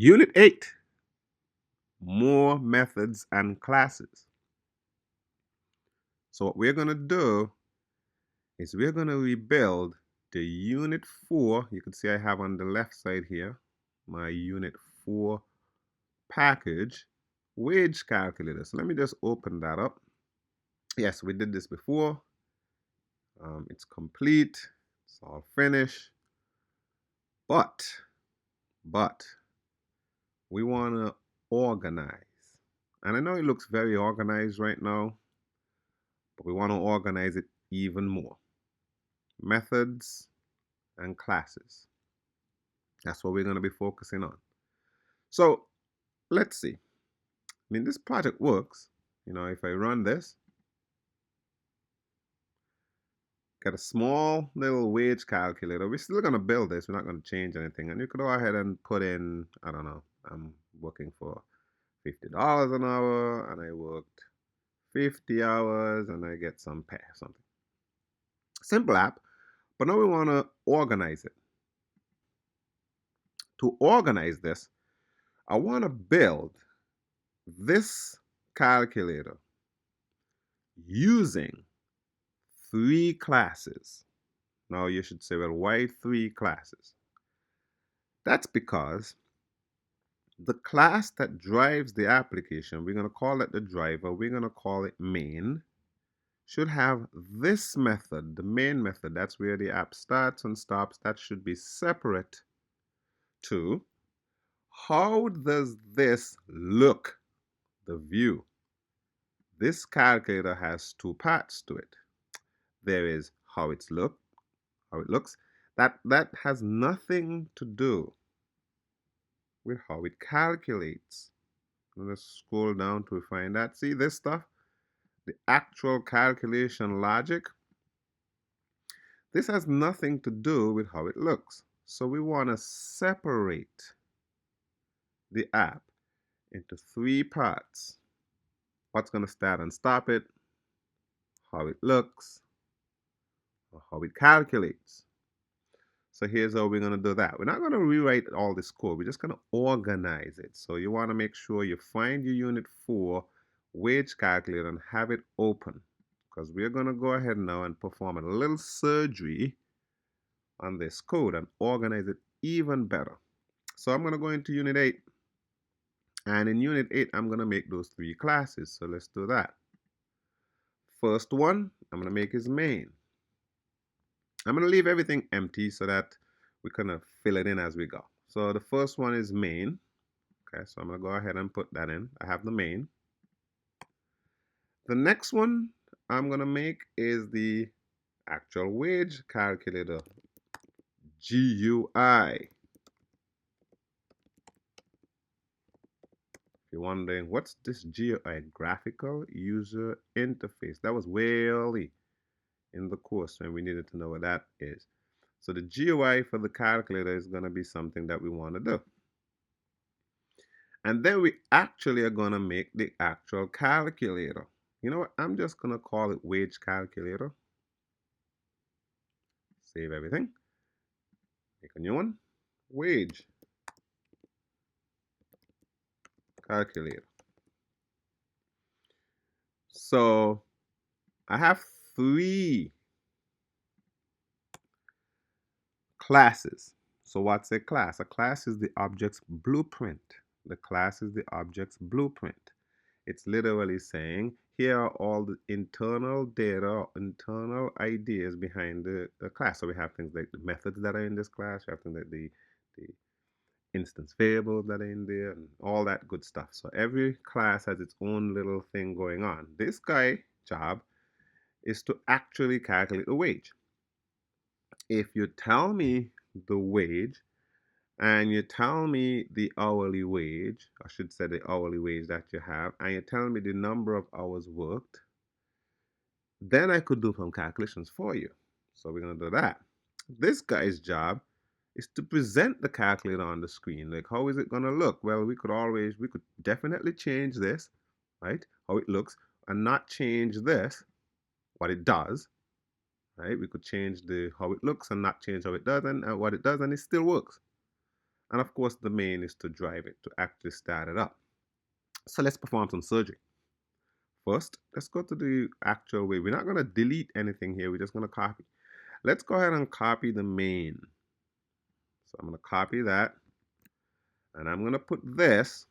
Unit 8, more methods and classes. So what we're going to do is we're going to rebuild the Unit 4. You can see I have on the left side here my Unit 4 package wage calculator. So let me just open that up. Yes, we did this before. It's complete. It's all finished. But we want to organize. And I know it looks very organized right now, but we want to organize it even more. Methods and classes. That's what we're going to be focusing on. So let's see. I mean, this project works. You know, if I run this, get a small little wage calculator. We're still going to build this. We're not going to change anything. And you could go ahead and put in, I don't know, I'm working for $50 an hour and I worked 50 hours and I get some pay or something. Simple app, but now we want to organize it. To organize this, I want to build this calculator using 3 classes. Now you should say, well, why 3 classes? That's because the class that drives the application, we're going to call it the driver, we're going to call it main, should have this method, the main method. That's where the app starts and stops. That should be separate to how does this look, the view. This calculator has 2 parts to it. There is how it looks. That has nothing to do with how it calculates. Let's scroll down to find that. See this stuff? The actual calculation logic. This has nothing to do with how it looks. So we want to separate the app into 3 parts. What's going to start and stop it, how it looks, or how it calculates. So here's how we're going to do that. We're not going to rewrite all this code. We're just going to organize it. So you want to make sure you find your Unit 4 wage calculator and have it open, because we're going to go ahead now and perform a little surgery on this code and organize it even better. So I'm going to go into Unit 8. And in Unit 8, I'm going to make those 3 classes. So let's do that. First one, I'm going to make is main. I'm going to leave everything empty so that we kind of fill it in as we go. So the first one is main. Okay, so I'm going to go ahead and put that in. I have the main. The next one I'm going to make is the actual wage calculator, GUI. If you're wondering, what's this GUI? Graphical User Interface. That was way early in the course when we needed to know what that is. So the GUI for the calculator is going to be something that we want to do. And then we actually are going to make the actual calculator. You know what? I'm just going to call it wage calculator. Save everything. Make a new one. Wage calculator. So I have 3 classes. So what's a class? A class is the object's blueprint. The class is the object's blueprint. It's literally saying, here are all the internal data, internal ideas behind the class. So we have things like the methods that are in this class, we have things like the instance variables that are in there, and all that good stuff. So every class has its own little thing going on. This guy's job is to actually calculate the wage. If you tell me the wage and you tell me the hourly wage, I should say the hourly wage that you have, and you tell me the number of hours worked, then I could do some calculations for you. So we're going to do that. This guy's job is to present the calculator on the screen. Like, how is it going to look? Well, we could definitely change this, right? How it looks, and not change this, what it does, right? We could change how it looks and not change how it does, and what it does, and it still works. And of course, the main is to drive it, to actually start it up. So let's perform some surgery. First, let's go to the actual way. We're not going to delete anything here. We're just going to copy. Let's go ahead and copy the main. So I'm going to copy that. And I'm going to put this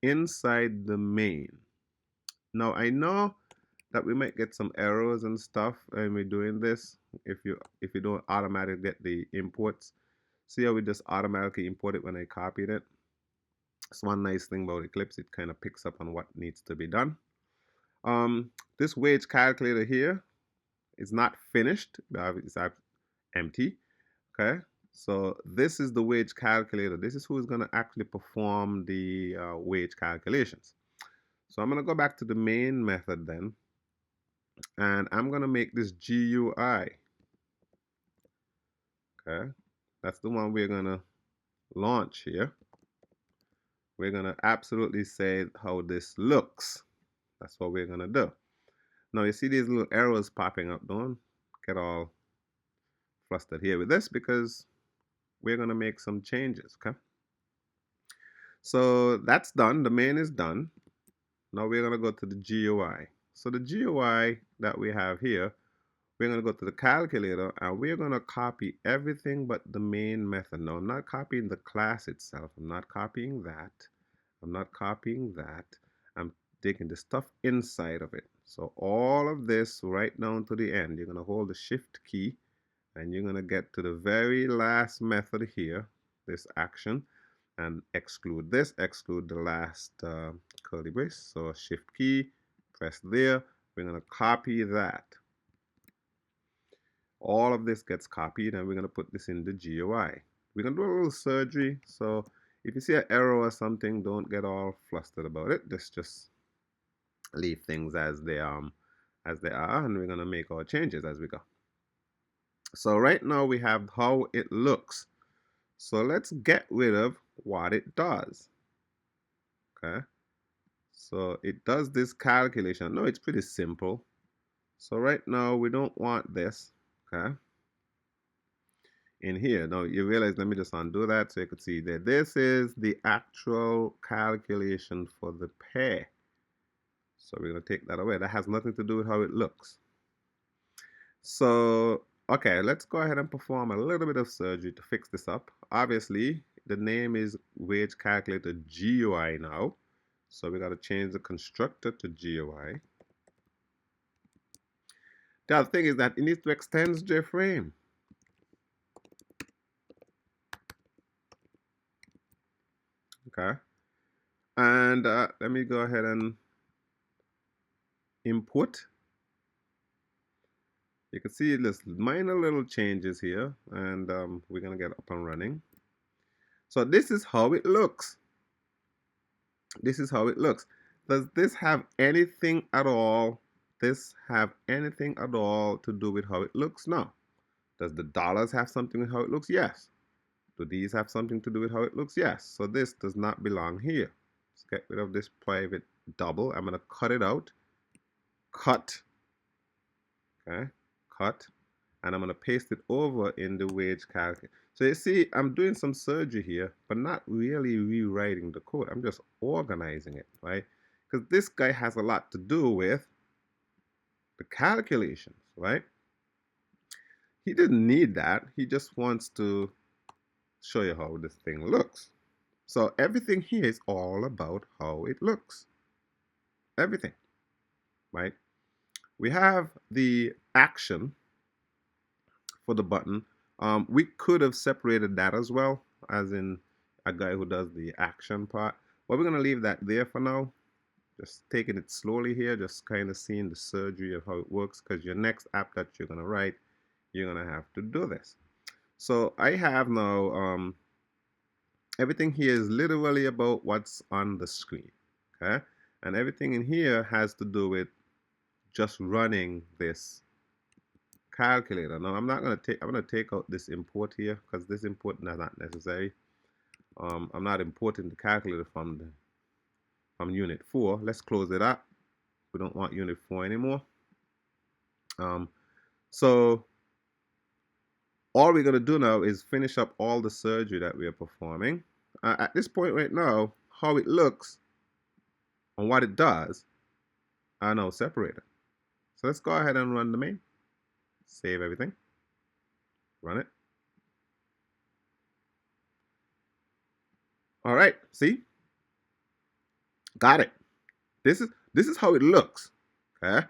inside the main. Now, I know that we might get some errors and stuff when we're doing this if you don't automatically get the imports. See how we just automatically import it when I copied it? It's one nice thing about Eclipse. It kind of picks up on what needs to be done. This wage calculator here is not finished. It's empty. Okay. So this is the wage calculator. This is who is going to actually perform the wage calculations. So I'm going to go back to the main method then. And I'm going to make this GUI. Okay. That's the one we're going to launch here. We're going to absolutely say how this looks. That's what we're going to do. Now you see these little arrows popping up. Don't get all flustered here with this because we're going to make some changes. Okay. So that's done. The main is done. Now we're going to go to the GUI. So the GUI that we have here, we're going to go to the calculator and we're going to copy everything but the main method. Now I'm not copying the class itself. I'm not copying that. I'm not copying that. I'm taking the stuff inside of it. So all of this right down to the end, you're going to hold the shift key and you're going to get to the very last method here, this action, and exclude this, exclude the last curly brace. So shift key, press there. We're going to copy that. All of this gets copied and we're going to put this in the GUI. We're going to do a little surgery. So if you see an error or something, don't get all flustered about it. Just leave things as they are, and we're going to make our changes as we go. So right now we have how it looks. So let's get rid of what it does. Okay. So it does this calculation. No, it's pretty simple. So right now we don't want this. Okay. In here. Now you realize, let me just undo that so you can see that this is the actual calculation for the pair. So we're going to take that away. That has nothing to do with how it looks. So, okay, let's go ahead and perform a little bit of surgery to fix this up. Obviously, the name is WageCalculator GUI now. So we got to change the constructor to GUI. The other thing is that it needs to extend JFrame. Okay. And let me go ahead and input. You can see there's minor little changes here, and we're going to get up and running. So this is how it looks. This is how it looks. Does this have anything at all? This have anything at all to do with how it looks? No. Does the dollars have something with how it looks? Yes. Do these have something to do with how it looks? Yes. So this does not belong here. Let's get rid of this private double. I'm going to cut it out. Cut. Okay. Cut. And I'm going to paste it over in the wage calculator. So you see, I'm doing some surgery here, but not really rewriting the code. I'm just organizing it, right? Because this guy has a lot to do with the calculations, right? He didn't need that. He just wants to show you how this thing looks. So everything here is all about how it looks. Everything, right? We have the action for the button. We could have separated that as well, as in a guy who does the action part. But we're going to leave that there for now. Just taking it slowly here, just kind of seeing the surgery of how it works, because your next app that you're going to write, you're going to have to do this. So I have now, everything here is literally about what's on the screen, okay? And everything in here has to do with just running this calculator. Now I'm going to take out this import here because this import is not necessary. I'm not importing the calculator from unit 4. Let's close it up. We don't want unit 4 anymore. So All we're going to do now is finish up all the surgery that we are performing. At this point right now, how it looks and what it does are now separated. So let's go ahead and run the main. Save everything. Run it. All right, see? Got it. This is how it looks. Okay.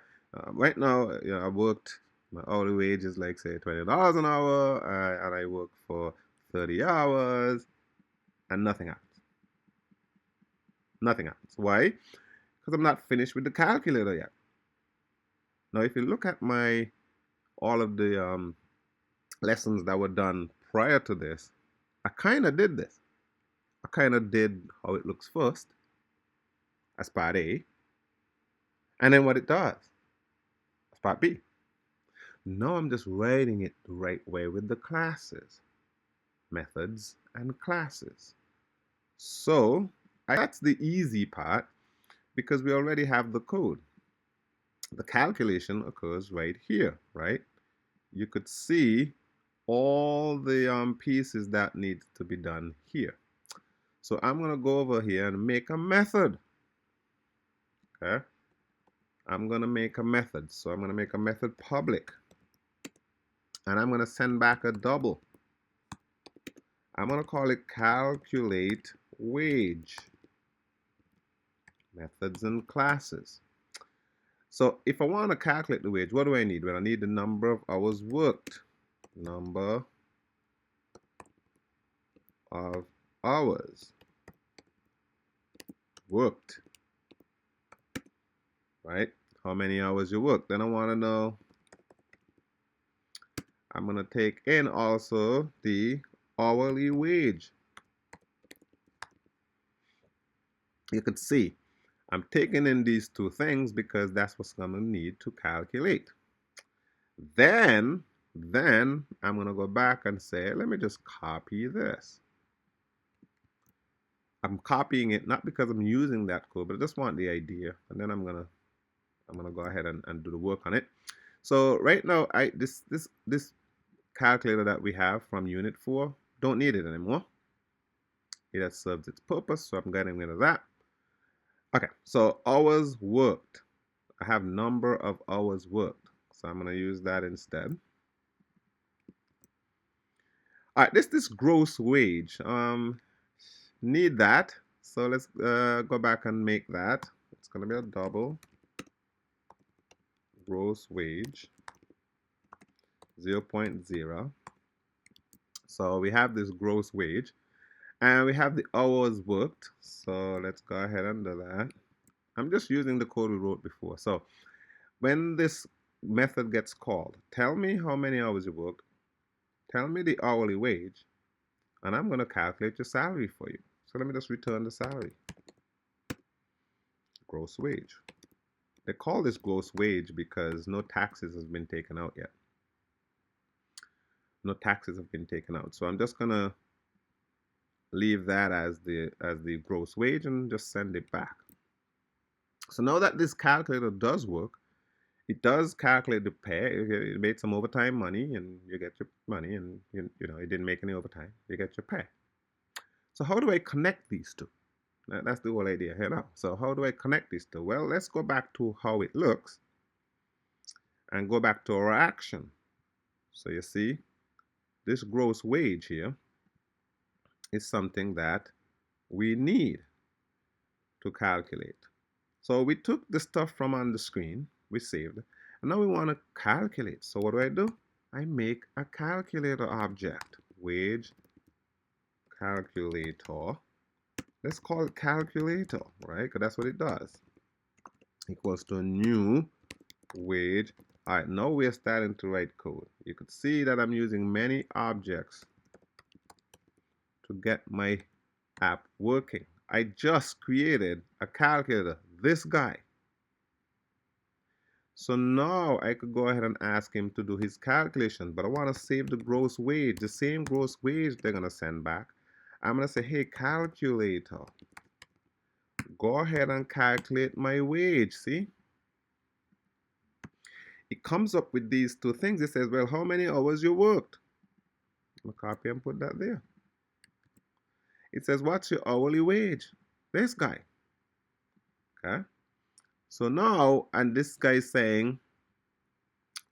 Right now, I worked. My hourly wage is like say $20 an hour, and I work for 30 hours, and nothing happens. Nothing happens. Why? Because I'm not finished with the calculator yet. Now, if you look at my all of the lessons that were done prior to this, I kind of did this. I kind of did how it looks first as part A, and then what it does as part B. Now I'm just writing it the right way with the classes, methods, and classes. So that's the easy part because we already have the code. The calculation occurs right here, right? You could see all the pieces that need to be done here. So I'm going to go over here and make a method. Okay? I'm going to make a method. So I'm going to make a method public. And I'm going to send back a double. I'm going to call it calculate wage. Methods and classes. So if I want to calculate the wage, what do I need? Well, I need the number of hours worked. Number of hours worked. Right? How many hours you work. Then I want to know, I'm going to take in also the hourly wage. You could see I'm taking in these two things because that's what's going to need to calculate. Then I'm going to go back and say, let me just copy this. I'm copying it not because I'm using that code, but I just want the idea. And then I'm gonna go ahead and do the work on it. So right now, this calculator that we have from Unit 4 don't need it anymore. It has served its purpose, so I'm getting rid of that. Okay, so hours worked. I have number of hours worked, so I'm gonna use that instead. All right, this gross wage. Need that. So let's go back and make that. It's gonna be a double. Gross wage 0.0. So we have this gross wage and we have the hours worked. So let's go ahead and do that. I'm just using the code we wrote before. So when this method gets called, tell me how many hours you worked, tell me the hourly wage, and I'm going to calculate your salary for you. So let me just return the salary. Gross wage. They call this gross wage because no taxes has been taken out yet. No taxes have been taken out. So I'm just going to leave that as the gross wage and just send it back. So now that this calculator does work, it does calculate the pay. It made some overtime money and you get your money, and you know it didn't make any overtime, you get your pay. So how do I connect these two? That's the whole idea here now. So how do I connect these two? Well, let's go back to how it looks and go back to our action. So you see, this gross wage here is something that we need to calculate. So we took the stuff from on the screen, we saved, and now we want to calculate. So what do? I make a calculator object, wage calculator. Let's call it calculator, right? Because that's what it does. Equals to new wage. All right, now we're starting to write code. You could see that I'm using many objects to get my app working. I just created a calculator, this guy. So now I could go ahead and ask him to do his calculation, but I want to save the gross wage, the same gross wage they're going to send back. I'm going to say, hey, calculator, go ahead and calculate my wage. See? It comes up with these two things. It says, well, how many hours you worked? I'm gonna copy and put that there. It says, what's your hourly wage? This guy. Okay. So now, and this guy is saying,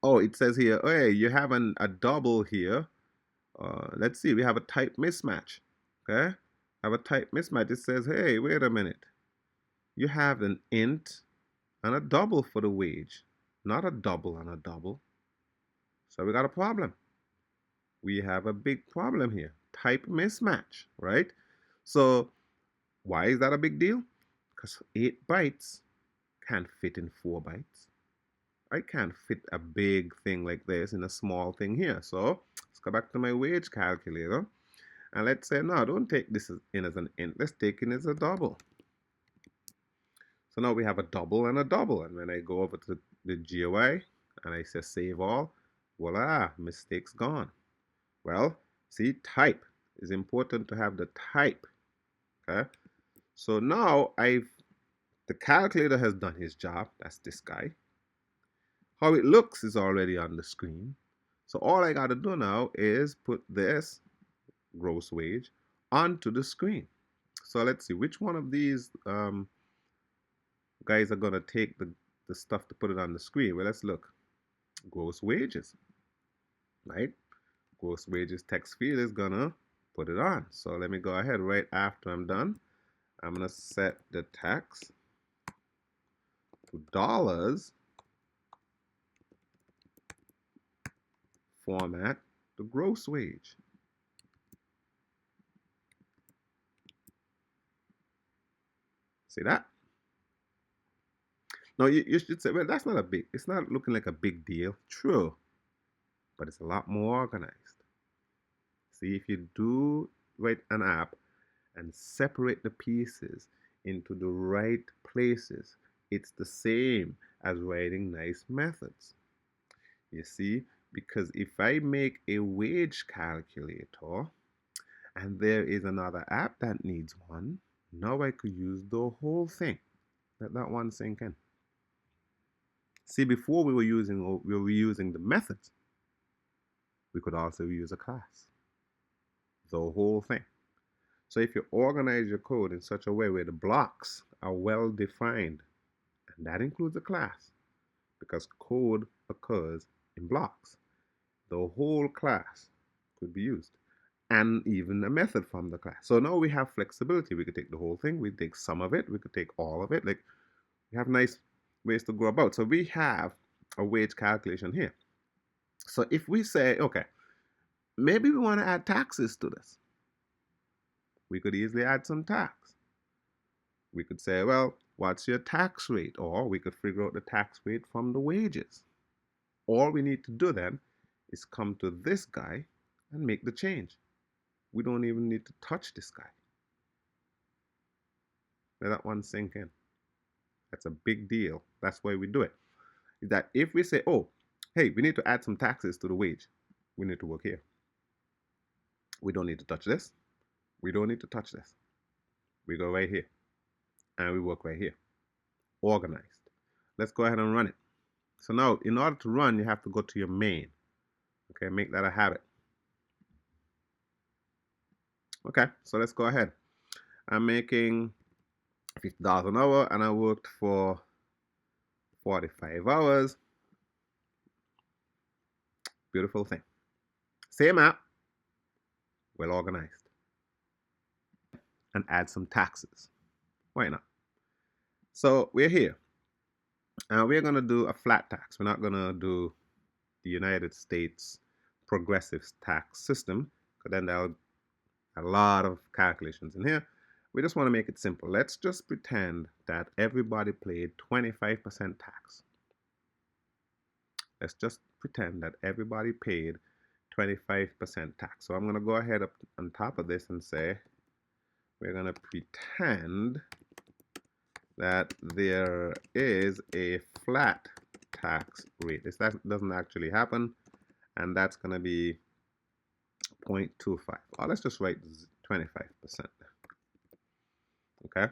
oh, it says here, hey, you have a double here. Let's see, we have a type mismatch. Okay. Have a type mismatch. It says, hey, wait a minute. You have an int and a double for the wage, not a double and a double. So we got a problem. We have a big problem here. Type mismatch, right? So why is that a big deal? Because 8 bytes can't fit in 4 bytes. I can't fit a big thing like this in a small thing here. So let's go back to my wage calculator. And let's say, no, don't take this in as an int. Let's take it as a double. So now we have a double and a double. And when I go over to the GUI and I say save all, voila, mistakes gone. Well, see, type is important to have the type. Okay. So now the calculator has done his job. That's this guy. How it looks is already on the screen. So all I got to do now is put this gross wage onto the screen. So let's see which one of these guys are going to take the stuff to put it on the screen. Well, let's look. Gross wages, right? Gross wages text field is going to put it on. So let me go ahead right after I'm done. I'm going to set the tax to dollars, format the gross wage. See that? Now you should say, well, that's not a big, it's not looking like a big deal. True, but it's a lot more organized. See, if you do write an app and separate the pieces into the right places, it's the same as writing nice methods. You see, because if I make a wage calculator and there is another app that needs one, now I could use the whole thing. Let that one sink in. See, before we were using the methods. We could also use a class. The whole thing. So if you organize your code in such a way where the blocks are well defined, and that includes a class, because code occurs in blocks, the whole class could be used, and even a method from the class. So now we have flexibility. We could take the whole thing, we take some of it, we could take all of it. Like, we have nice ways to go about. So we have a wage calculation here. So if we say, okay, maybe we want to add taxes to this, we could easily add some tax. We could say, well, what's your tax rate? Or we could figure out the tax rate from the wages. All we need to do then is come to this guy and make the change. We don't even need to touch this guy. Let that one sink in. That's a big deal. That's why we do it. Is that if we say, oh, hey, we need to add some taxes to the wage, we need to work here. We don't need to touch this. We don't need to touch this. We go right here and we work right here. Organized. Let's go ahead and run it. So now, in order to run, you have to go to your main. Okay, make that a habit. Okay, so let's go ahead. I'm making $50 an hour and I worked for 45 hours. Beautiful thing. Same app, well organized. And add some taxes. Why not? So we're here. And we're going to do a flat tax. We're not going to do the United States progressive tax system, because then there'll a lot of calculations in here. We just want to make it simple. Let's just pretend that everybody paid 25% tax. Let's just pretend that everybody paid 25% tax. So I'm going to go ahead up on top of this and say we're going to pretend that there is a flat tax rate. This doesn't actually happen, and that's going to be 0.25. Or let's just write 25%. Okay,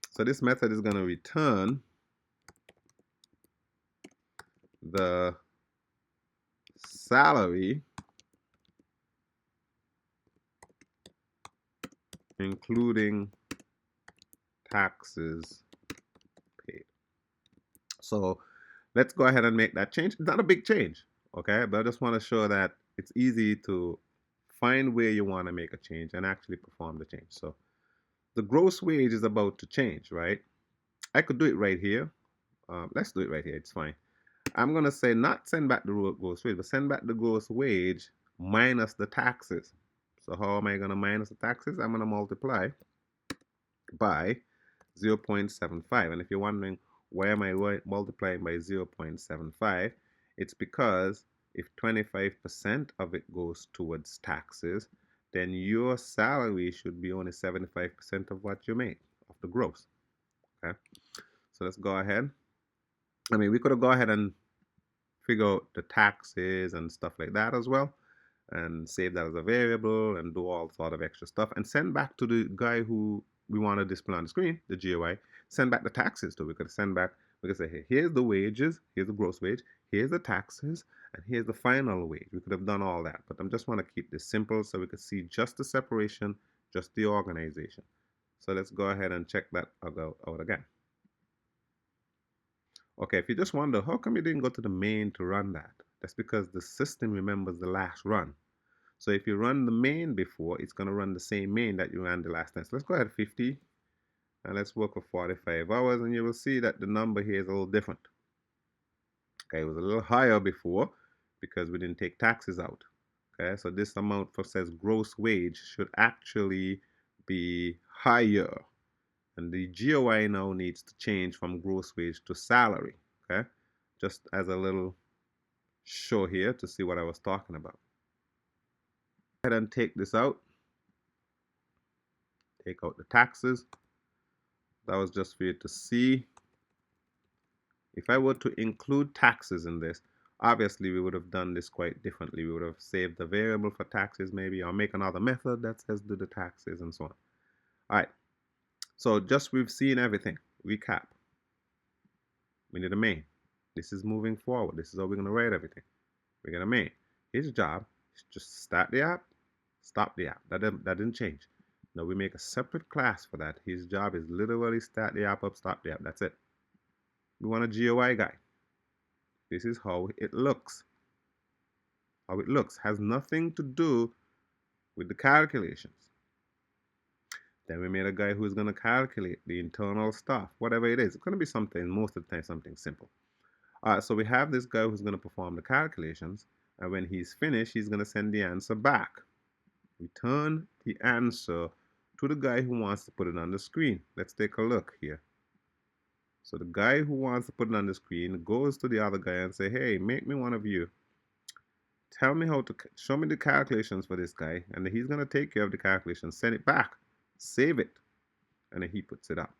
so this method is going to return the salary including taxes paid. So let's go ahead and make that change. It's not a big change, okay? But I just want to show that it's easy to find where you want to make a change and actually perform the change. So the gross wage is about to change, right? I could do it right here. Let's do it right here. It's fine. I'm going to say not send back the gross wage, but send back the gross wage minus the taxes. So how am I going to minus the taxes? I'm going to multiply by 0.75. And if you're wondering why am I multiplying by 0.75, it's because if 25% of it goes towards taxes, then your salary should be only 75% of what you make, of the gross. Okay, so let's go ahead. I mean, we could have go ahead and figure out the taxes and stuff like that as well, and save that as a variable and do all sort of extra stuff and send back to the guy who we want to display on the screen, the GUI, send back the taxes to. We could send back, we could say, hey, here's the wages, here's the gross wage, here's the taxes, and here's the final wage. We could have done all that, but I just want to keep this simple so we could see just the separation, just the organization. So let's go ahead and check that out again. Okay, if you just wonder, how come you didn't go to the main to run that? That's because the system remembers the last run. So if you run the main before, it's going to run the same main that you ran the last time. So let's go ahead 50 and let's work for 45 hours and you will see that the number here is a little different. Okay, it was a little higher before because we didn't take taxes out. Okay, so this amount for says gross wage should actually be higher. And the GOI now needs to change from gross wage to salary. Okay, just as a little show here to see what I was talking about. Go ahead and take this out. Take out the taxes. That was just for you to see. If I were to include taxes in this, obviously we would have done this quite differently. We would have saved the variable for taxes maybe, or make another method that says do the taxes and so on. All right, so just we've seen everything. Recap. We need a main. This is moving forward. This is how we're going to write everything. We're going to main. His job is just start the app, stop the app. That didn't change. Now we make a separate class for that. His job is literally start the app up, stop the app. That's it. We want a GUI guy. This is how it looks. How it looks has nothing to do with the calculations. Then we made a guy who's going to calculate the internal stuff, whatever it is. It's going to be something, most of the time, something simple. All right, so we have this guy who's going to perform the calculations, and when he's finished, he's going to send the answer back. Return the answer to the guy who wants to put it on the screen. Let's take a look here. So the guy who wants to put it on the screen goes to the other guy and say, hey, make me one of you. Tell me how to, show me the calculations for this guy, and then he's going to take care of the calculations, send it back, save it, and then he puts it up.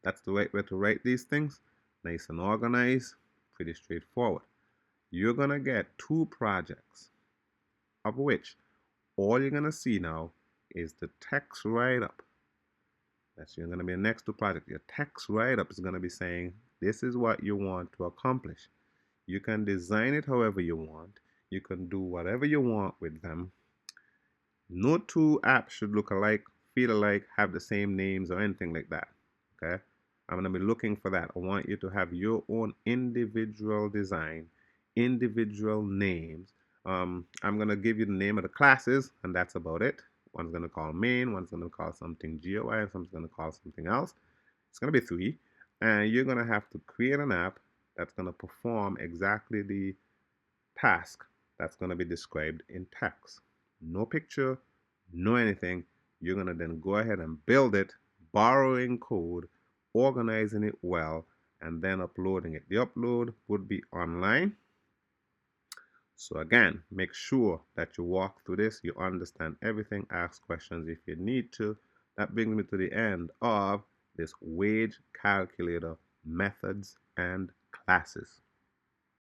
That's the right way to write these things. Nice and organized, pretty straightforward. You're going to get 2 projects, of which all you're going to see now is the text write-up. That's going to be the next 2 projects. Your text write-up is going to be saying, this is what you want to accomplish. You can design it however you want. You can do whatever you want with them. No 2 apps should look alike, feel alike, have the same names or anything like that. Okay? I'm going to be looking for that. I want you to have your own individual design, individual names. I'm going to give you the name of the classes, and that's about it. One's going to call main, one's going to call something GUI, and someone's going to call something else. It's going to be 3. And you're going to have to create an app that's going to perform exactly the task that's going to be described in text. No picture, no anything. You're going to then go ahead and build it, borrowing code, organizing it well, and then uploading it. The upload would be online. So again, make sure that you walk through this, you understand everything, ask questions if you need to. That brings me to the end of this wage calculator methods and classes.